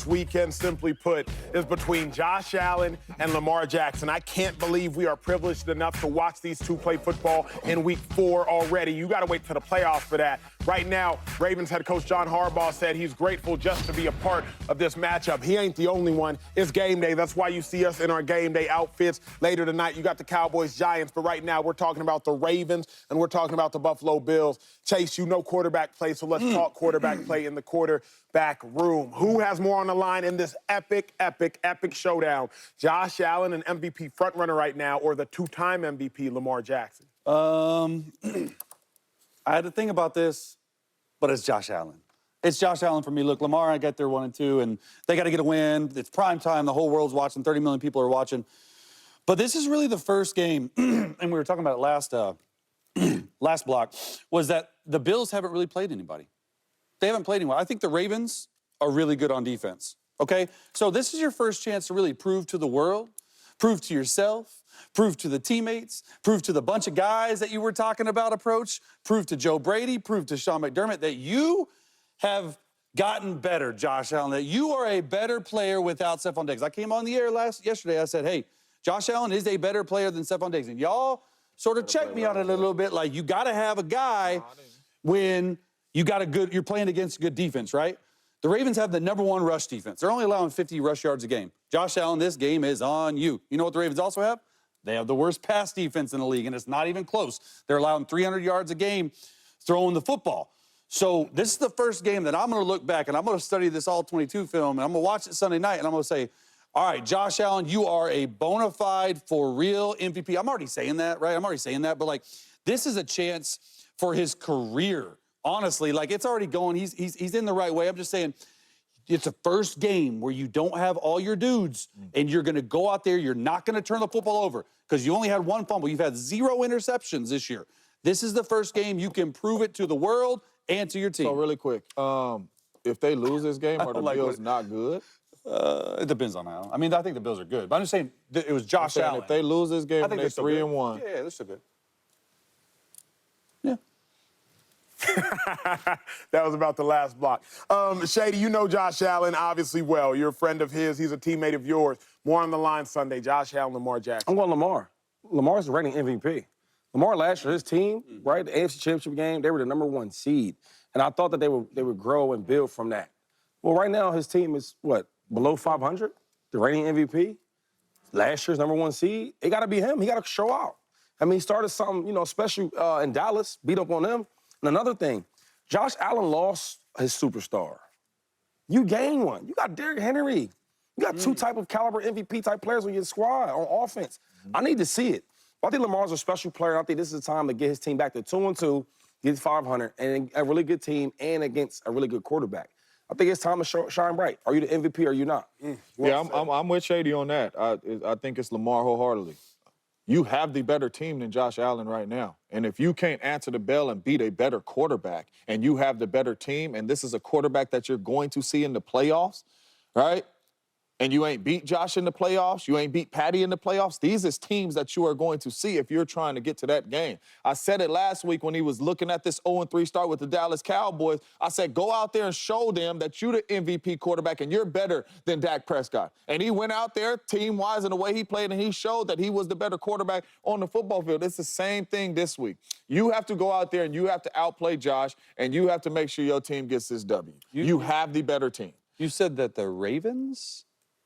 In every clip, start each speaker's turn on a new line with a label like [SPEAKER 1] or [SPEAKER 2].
[SPEAKER 1] this weekend, simply put, is between Josh Allen and Lamar Jackson. I can't believe we are privileged enough to watch these two play football in week 4 already. You got to wait till the playoffs for that. Right now, Ravens head coach John Harbaugh said he's grateful just to be a part of this matchup. He ain't the only one. It's game day. That's why you see us in our game day outfits. Later tonight, you got the Cowboys, Giants, but right now we're talking about the Ravens and we're talking about the Buffalo Bills. Chase, you know quarterback play, so let's talk quarterback play in the quarterback room. Who has more on the line in this epic showdown? Josh Allen, an MVP frontrunner right now, or the two-time MVP Lamar Jackson?
[SPEAKER 2] I had to think about this, but it's Josh Allen. It's Josh Allen for me. Look, Lamar, I got their 1-2, and they got to get a win. It's prime time. The whole world's watching. 30 million people are watching. But this is really the first game, and we were talking about it last block, was that the Bills haven't really played anybody. They haven't played anyone. I think the Ravens are really good on defense, okay? So this is your first chance to really prove to the world, prove to yourself, prove to the teammates, prove to the bunch of guys that you were talking about approach, prove to Joe Brady, prove to Sean McDermott that you have gotten better, Josh Allen, that you are a better player without Stephon Diggs. I came on the air yesterday. I said, hey, Josh Allen is a better player than Stephon Diggs. And y'all sort of checked me on it a little bit, like you got to have a guy when you're playing against a good defense, right? The Ravens have the #1 rush defense. They're only allowing 50 rush yards a game. Josh Allen, this game is on you. You know what the Ravens also have? They have the worst pass defense in the league, and it's not even close. They're allowing 300 yards a game throwing the football. So this is the first game that I'm going to look back, and I'm going to study this all-22 film, and I'm going to watch it Sunday night, and I'm going to say, all right, Josh Allen, you are a bona fide, for real MVP. I'm already saying that, right? I'm already saying that, but, like, this is a chance for his career. Honestly, like, it's already going. He's in the right way. I'm just saying it's a first game where you don't have all your dudes, and you're going to go out there. You're not going to turn the football over because you only had 1 fumble. You've had 0 interceptions this year. This is the first game you can prove it to the world and to your team.
[SPEAKER 3] So really quick, if they lose this game, are the Bills not good?
[SPEAKER 2] It depends on how. I mean, I think the Bills are good, but I'm just saying it was Josh Allen.
[SPEAKER 3] If they lose this game, they're 3-1.
[SPEAKER 2] Yeah, they're still good. Yeah.
[SPEAKER 1] That was about the last block. Shady, you know Josh Allen obviously well. You're a friend of his. He's a teammate of yours. More on the line Sunday. Josh Allen, Lamar Jackson.
[SPEAKER 4] I'm going Lamar. Lamar's the reigning MVP. Lamar last year, his team, right, the AFC Championship game, they were the #1 seed. And I thought that they would grow and build from that. Well, right now, his team is, what, below 500? The reigning MVP? Last year's #1 seed? It got to be him. He got to show out. I mean, he started something, special in Dallas, beat up on them. And another thing, Josh Allen lost his superstar. You gained one. You got Derrick Henry. You got 2 type of caliber MVP-type players on your squad on offense. I need to see it. I think Lamar's a special player. I think this is the time to get his team back to 2-2, get 500, and a really good team and against a really good quarterback. I think it's time to shine bright. Are you the MVP or are you not?
[SPEAKER 3] Yeah, I'm with Shady on that. I think it's Lamar wholeheartedly. You have the better team than Josh Allen right now. And if you can't answer the bell and beat a better quarterback and you have the better team and this is a quarterback that you're going to see in the playoffs, right? And you ain't beat Josh in the playoffs, you ain't beat Patty in the playoffs, these is teams that you are going to see if you're trying to get to that game. I said it last week when he was looking at this 0-3 start with the Dallas Cowboys. I said, go out there and show them that you're the MVP quarterback and you're better than Dak Prescott. And he went out there team-wise in the way he played, and he showed that he was the better quarterback on the football field. It's the same thing this week. You have to go out there and you have to outplay Josh, and you have to make sure your team gets this W. You have the better team.
[SPEAKER 2] You said that the Ravens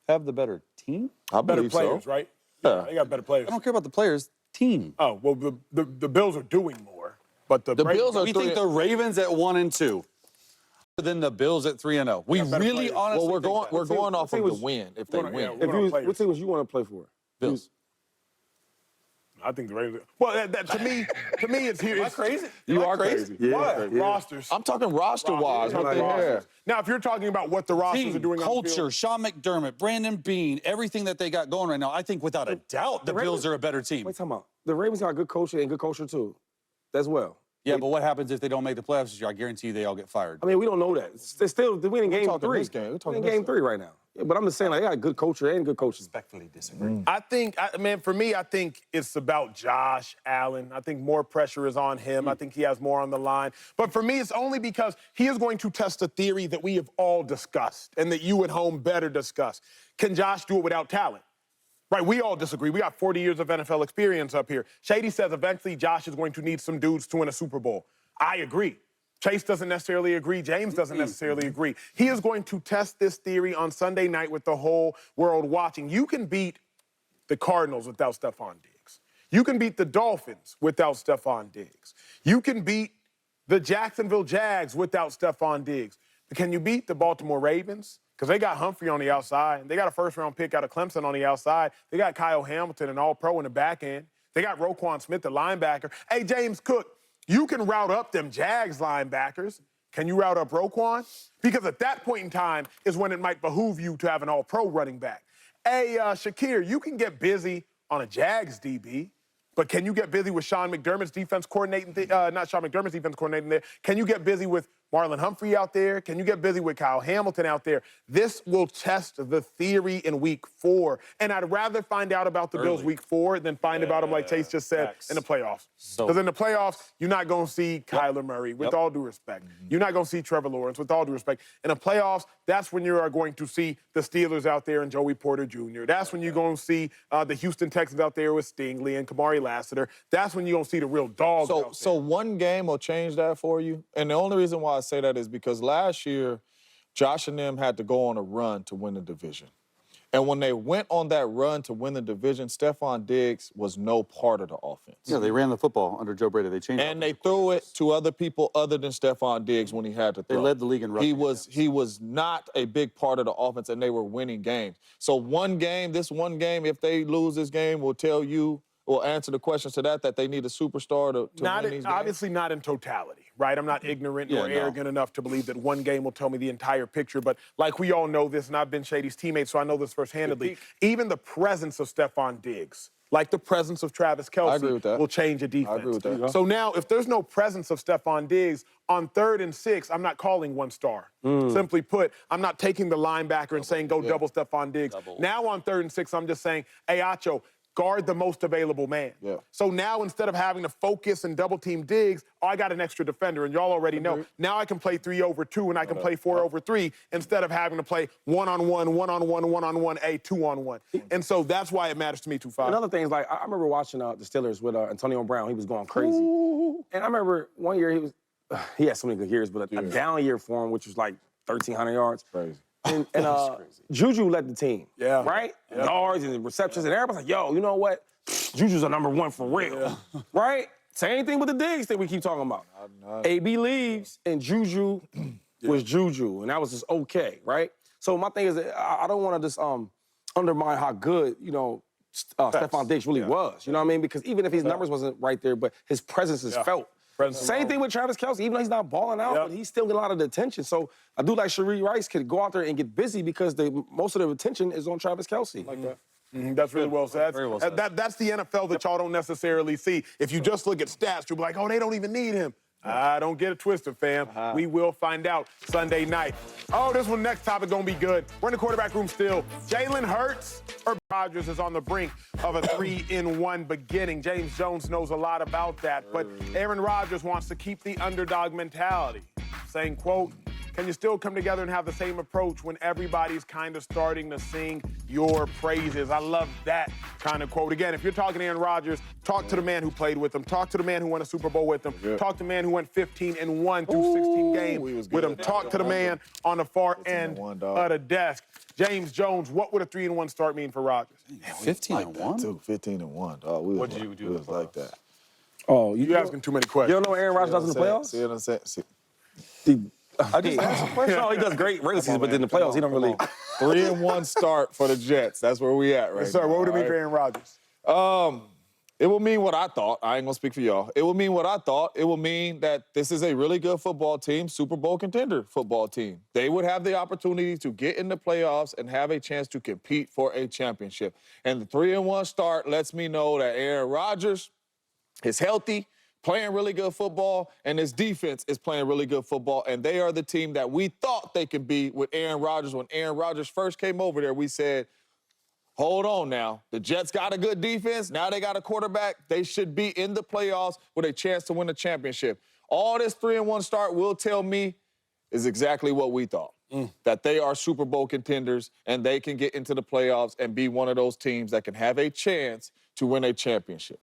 [SPEAKER 2] have the better team?
[SPEAKER 3] I
[SPEAKER 1] Better
[SPEAKER 3] believe
[SPEAKER 1] players,
[SPEAKER 3] so.
[SPEAKER 1] right? Yeah, they got better players.
[SPEAKER 2] I don't care about the players. Team.
[SPEAKER 1] Oh, well, the Bills are doing more, but the
[SPEAKER 3] Bills are
[SPEAKER 2] We think the Ravens at 1-2 than the Bills at 3-0. We really
[SPEAKER 1] players.
[SPEAKER 2] honestly
[SPEAKER 3] Well, we're going off of the
[SPEAKER 4] was-
[SPEAKER 3] win if they win.
[SPEAKER 4] What team would you want to play for?
[SPEAKER 2] Bills.
[SPEAKER 1] I think the Ravens. Well, to me, it's here.
[SPEAKER 2] Am I crazy?
[SPEAKER 3] You
[SPEAKER 2] Am I
[SPEAKER 3] are crazy.
[SPEAKER 1] What? Rosters.
[SPEAKER 3] I'm talking roster-wise.
[SPEAKER 1] Talking
[SPEAKER 3] What they
[SPEAKER 1] rosters.
[SPEAKER 3] have.
[SPEAKER 1] Now, if you're talking about what the rosters
[SPEAKER 2] Team,
[SPEAKER 1] are doing on the
[SPEAKER 2] culture,
[SPEAKER 1] field,
[SPEAKER 2] Sean McDermott, Brandon Beane, everything that they got going right now, I think without a doubt the Bills are a better team.
[SPEAKER 4] Wait, talking about the Ravens got good coaching and good culture too, as well.
[SPEAKER 2] Yeah, but what happens if they don't make the playoffs this year? I guarantee you they all get fired.
[SPEAKER 4] I mean, we don't know that. They're still winning game
[SPEAKER 3] talking
[SPEAKER 4] 3.
[SPEAKER 3] this game. We're
[SPEAKER 4] We're
[SPEAKER 3] talking
[SPEAKER 4] in
[SPEAKER 3] this
[SPEAKER 4] game
[SPEAKER 3] game.
[SPEAKER 4] 3 right now. Yeah, but I'm just saying, like, they got a good culture and good coaches.
[SPEAKER 2] Respectfully disagree.
[SPEAKER 1] I think, for me, I think it's about Josh Allen. I think more pressure is on him. I think he has more on the line. But for me, it's only because he is going to test a theory that we have all discussed and that you at home better discuss. Can Josh do it without talent? Right, we all disagree. We got 40 years of NFL experience up here. Shady says eventually Josh is going to need some dudes to win a Super Bowl. I agree. Chase doesn't necessarily agree. James doesn't necessarily agree. He is going to test this theory on Sunday night with the whole world watching. You can beat the Cardinals without Stephon Diggs. You can beat the Dolphins without Stephon Diggs. You can beat the Jacksonville Jags without Stephon Diggs. But can you beat the Baltimore Ravens? Because they got Humphrey on the outside. They got a first-round pick out of Clemson on the outside. They got Kyle Hamilton, an all-pro in the back end. They got Roquan Smith, the linebacker. Hey, James Cook, you can route up them Jags linebackers. Can you route up Roquan? Because at that point in time is when it might behoove you to have an all-pro running back. Hey, Shakir, you can get busy on a Jags DB, but can you get busy with Sean McDermott's defense coordinating, not Sean McDermott's defense coordinating there? Can you get busy with Marlon Humphrey out there? Can you get busy with Kyle Hamilton out there? This will test the theory in week 4. And I'd rather find out about the Bills week 4 than find about them, like Chase just said, in the playoffs. Because in the playoffs, you're not going to see Kyler Murray, with all due respect. You're not going to see Trevor Lawrence, with all due respect. In the playoffs, that's when you are going to see the Steelers out there and Joey Porter Jr. That's when you're going to see the Houston Texans out there with Stingley and Kamari Lassiter. That's when you're going to see the real dogs out there.
[SPEAKER 3] So one game will change that for you. And the only reason why I say that is because last year, Josh and them had to go on a run to win the division. And when they went on that run to win the division, Stephon Diggs was no part of the offense.
[SPEAKER 2] Yeah, they ran the football under Joe Brady. They changed
[SPEAKER 3] And they threw it to other people other than Stephon Diggs when he had to throw.
[SPEAKER 2] They led the league in rushing.
[SPEAKER 3] He was not a big part of the offense, and they were winning games. So this one game, if they lose this game, will tell you, will answer the questions to that they need a superstar to win these games.
[SPEAKER 1] Obviously not in totality, right? I'm not ignorant or arrogant enough to believe that one game will tell me the entire picture. But like we all know this, and I've been Shady's teammate, so I know this first-handedly, even the presence of Stephon Diggs, like the presence of Travis Kelce, will change a defense.
[SPEAKER 3] I agree with that.
[SPEAKER 1] So now, if there's no presence of Stephon Diggs, on 3rd and 6, I'm not calling one star. Simply put, I'm not taking the linebacker and saying, go double Stephon Diggs. Now on 3rd and 6, I'm just saying, hey, Acho, guard the most available man.
[SPEAKER 3] Yeah.
[SPEAKER 1] So now instead of having to focus and double team Diggs, I got an extra defender, and y'all already know. Now I can play 3 over 2, and I can play 4 over 3 instead of having to play 1-on-1, 1-on-1, 1-on-1, 2-on-1. And so that's why it matters to me, 2-5.
[SPEAKER 4] Another thing is, like, I remember watching the Steelers with Antonio Brown. He was going crazy. And I remember one year he had so many good years, but a down year for him, which was like 1,300 yards.
[SPEAKER 3] Crazy.
[SPEAKER 4] And Juju led the team, right? Yards and receptions, and everybody's like, yo, you know what? Juju's a #1 for real, right? Same thing with the Diggs that we keep talking about. AB leaves, and Juju was Juju, and that was just okay, right? So my thing is, I don't want to just undermine how good, Stephon Diggs really was, you know what I mean? Because even if his numbers wasn't right there, but his presence is felt. Same thing with Travis Kelce. Even though he's not balling out, but he's still getting a lot of the attention. So I do like Sheree Rice could go out there and get busy because most of the attention is on Travis Kelce.
[SPEAKER 3] Like that.
[SPEAKER 1] That's really well said.
[SPEAKER 2] Very well said.
[SPEAKER 1] That's the NFL that y'all don't necessarily see. If you just look at stats, you'll be like, oh, they don't even need him. Don't get it twisted, fam. We will find out Sunday night. Oh, this one next topic gonna be good. We're in the quarterback room still. Jalen Hurts or Rodgers is on the brink of a 3-in-1 beginning. James Jones knows a lot about that, but Aaron Rodgers wants to keep the underdog mentality, saying, quote, can you still come together and have the same approach when everybody's kind of starting to sing your praises? I love that kind of quote. Again, if you're talking to Aaron Rodgers, talk to the man who played with him. Talk to the man who won a Super Bowl with him. Talk to the man who went 15-1 through 16 games with him. Talk to the man on the far end of the desk. James Jones, what would a 3-1 start mean for Rodgers?
[SPEAKER 2] 15-1?
[SPEAKER 3] 15-1 dog. What do you do? It was like that.
[SPEAKER 4] Oh,
[SPEAKER 1] You're asking too many questions.
[SPEAKER 4] You don't know what Aaron Rodgers does in the playoffs?
[SPEAKER 3] See what I'm saying?
[SPEAKER 4] I just asked a question. No, he does great regular season, but in the playoffs, he don't really.
[SPEAKER 3] 3-1 start for the Jets. That's where we at right
[SPEAKER 1] Yes, sir.
[SPEAKER 3] now.
[SPEAKER 1] What would it mean for Aaron Rodgers?
[SPEAKER 3] It will mean what I thought. I ain't gonna speak for y'all. It will mean what I thought. It will mean that this is a really good football team, Super Bowl contender football team. They would have the opportunity to get in the playoffs and have a chance to compete for a championship. And the 3-1 start lets me know that Aaron Rodgers is healthy, playing really good football, and this defense is playing really good football, and they are the team that we thought they could be with Aaron Rodgers. When Aaron Rodgers first came over there, we said, hold on now. The Jets got a good defense. Now they got a quarterback. They should be in the playoffs with a chance to win the championship. All this 3-1 start will tell me is exactly what we thought, that they are Super Bowl contenders and they can get into the playoffs and be one of those teams that can have a chance to win a championship.